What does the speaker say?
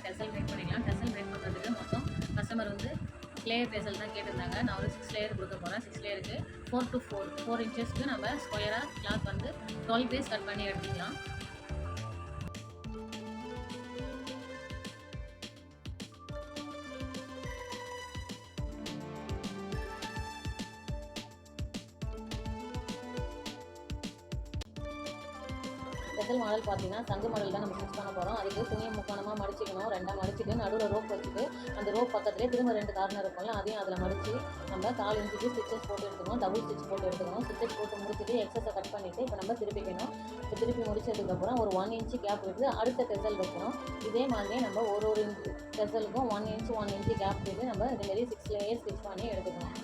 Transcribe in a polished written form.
Tassel make பண்ணிக்கலாம். Tassel make பண்ணுறதுக்கு மொத்தம் கஸ்டமர் வந்து லேயர் டெசல் தான் கேட்டிருந்தாங்க. நான் ஒரு 6 லேயர் கொடுக்க போகிறேன். 6 லேயருக்கு 4 to 4 இன்ச்சஸ்க்கு நம்ம ஸ்கொயராக கிளாத் வந்து 12 பீஸ் கட் பண்ணி எடுத்துக்கலாம். ஸ்பெஷல் மாடல் பார்த்தீங்கன்னா சங்கு மாடல் தான் நம்ம ஸ்டிச் பண்ண போகிறோம். அதுக்கு துணியை முக்கோணமாக மடிச்சிக்கணும். 2 மடிச்சிட்டு நடுவில் ரோப் வச்சுட்டு அந்த ரோப் பக்கத்துலேயே திரும்ப 2 கார்னர் இருக்கும்ல, அதையும் அதில் மடித்து நம்ம 4 இன்ச்சுக்கு ஸ்டிச்சஸ் போட்டு எடுத்துக்கணும். டபுள் ஸ்டிச் போட்டு எடுத்துக்கணும். ஸ்டிச்சஸ் போட்டு முடிச்சுட்டு எக்ஸஸை கட் பண்ணிவிட்டு இப்போ நம்ம திருப்பிக்கணும். இப்போ திருப்பி முடிச்சதுக்கப்புறம் ஒரு 1 இன்ச்சு கேப் விட்டு அடுத்த டெசல் வைக்கணும். இதே மாதிரியே நம்ம ஒரு டெசலுக்கும் 1 இன்ச்சு கேப் விட்டு நம்ம இதேமாரி 6 லேயர் ஸ்டிச் பண்ணி எடுத்துக்கணும்.